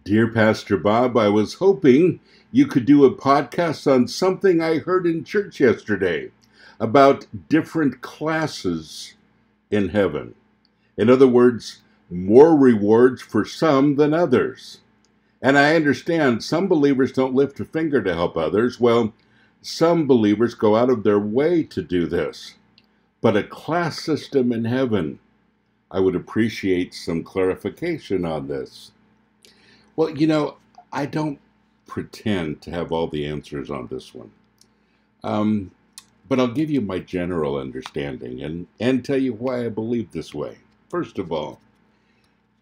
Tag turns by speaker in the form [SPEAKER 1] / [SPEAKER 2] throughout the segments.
[SPEAKER 1] Dear Pastor Bob, I was hoping you could do a podcast on something I heard in church yesterday about different classes in heaven. In other words, more rewards for some than others. And I understand some believers don't lift a finger to help others. Well, some believers go out of their way to do this. But a class system in heaven, I would appreciate some clarification on this. Well, I don't pretend to have all the answers on this one. But I'll give you my general understanding and tell you why I believe this way. First of all,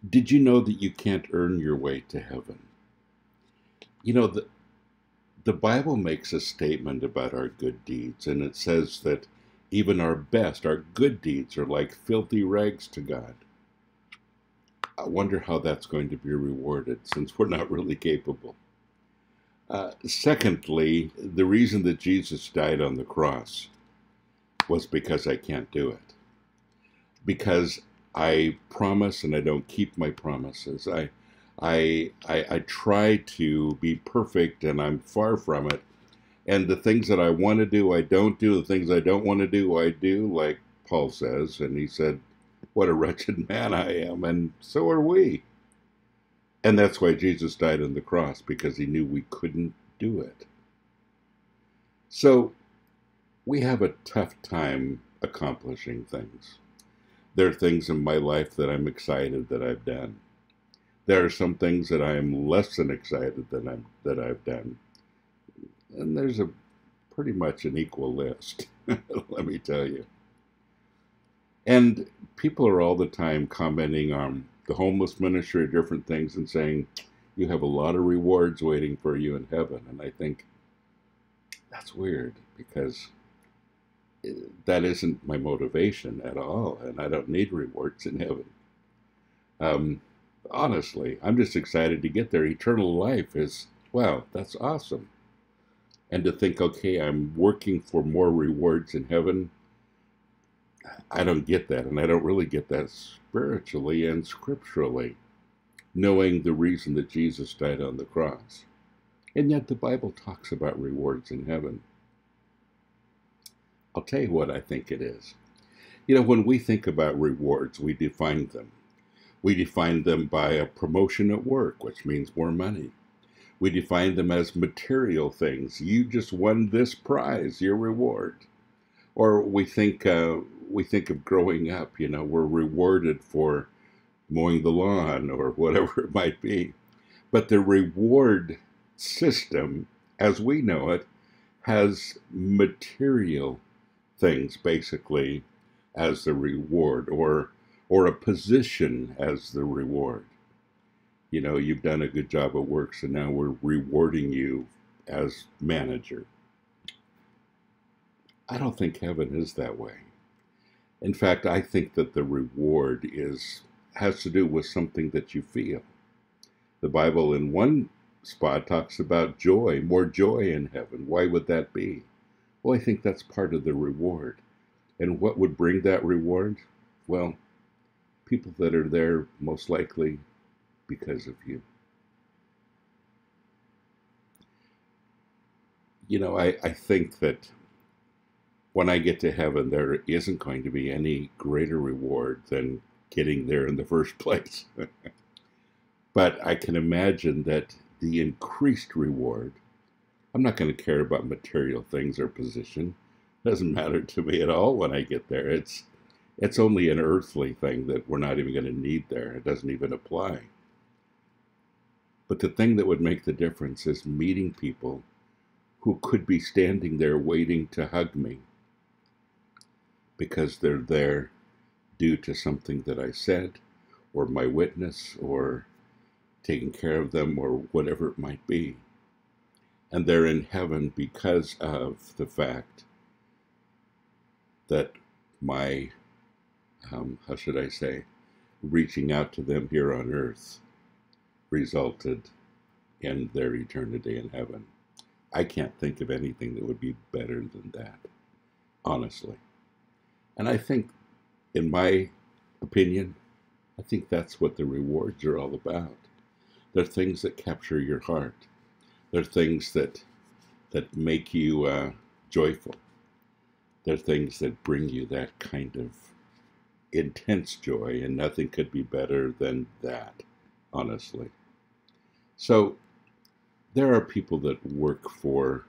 [SPEAKER 1] did you know that you can't earn your way to heaven? The Bible makes a statement about our good deeds, and it says that even our good deeds are like filthy rags to God. I wonder how that's going to be rewarded, since we're not really capable. Secondly, the reason that Jesus died on the cross was because I can't do it. Because I promise and I don't keep my promises. I try to be perfect and I'm far from it. And the things that I want to do, I don't do. The things I don't want to do, I do, like Paul says. And he said, what a wretched man I am, and so are we. And that's why Jesus died on the cross, because he knew we couldn't do it. So we have a tough time accomplishing things. There are things in my life that I'm excited that I've done. There are some things that I am less than excited that I've done. And there's pretty much an equal list, let me tell you. And people are all the time commenting on the homeless ministry or different things and saying, you have a lot of rewards waiting for you in heaven. And I think that's weird, because that isn't my motivation at all. And I don't need rewards in heaven. Honestly, I'm just excited to get there. Eternal life is, wow, that's awesome. And to think, okay, I'm working for more rewards in heaven, I don't get that, and I don't really get that spiritually and scripturally, knowing the reason that Jesus died on the cross. And yet the Bible talks about rewards in heaven. I'll tell you what I think it is. When we think about rewards, we define them. We define them by a promotion at work, which means more money. We define them as material things. You just won this prize, your reward. Or we think of growing up, we're rewarded for mowing the lawn or whatever it might be. But the reward system, as we know it, has material things basically as the reward, or a position as the reward. You've done a good job at work, so now we're rewarding you as manager. I don't think heaven is that way. In fact, I think that the reward has to do with something that you feel. The Bible in one spot talks about joy, more joy in heaven. Why would that be? Well, I think that's part of the reward. And what would bring that reward? Well, people that are there most likely because of you. I think that when I get to heaven, there isn't going to be any greater reward than getting there in the first place. But I can imagine that the increased reward, I'm not going to care about material things or position. It doesn't matter to me at all when I get there. It's only an earthly thing that we're not even going to need there. It doesn't even apply. But the thing that would make the difference is meeting people who could be standing there waiting to hug me because they're there due to something that I said, or my witness, or taking care of them, or whatever it might be. And they're in heaven because of the fact that my, reaching out to them here on earth resulted in their eternity in heaven. I can't think of anything that would be better than that, honestly. And I think, in my opinion, I think that's what the rewards are all about. They're things that capture your heart. They're things that make you joyful. They're things that bring you that kind of intense joy, and nothing could be better than that, honestly. So there are people that work for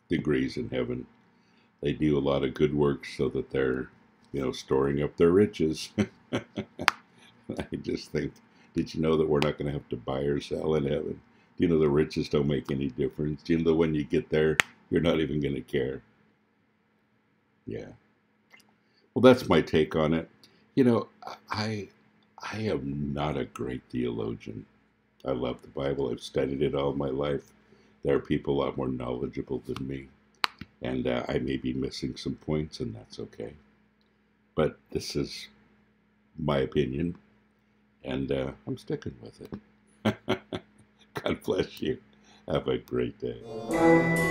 [SPEAKER 1] degrees in heaven. They do a lot of good work so that they're, storing up their riches. I just think, did you know that we're not going to have to buy or sell in heaven? Do you know the riches don't make any difference? Do you know when you get there, you're not even going to care? Yeah. Well, that's my take on it. I am not a great theologian. I love the Bible. I've studied it all my life. There are people a lot more knowledgeable than me. And I may be missing some points, and that's okay. But this is my opinion, and I'm sticking with it. God bless you. Have a great day.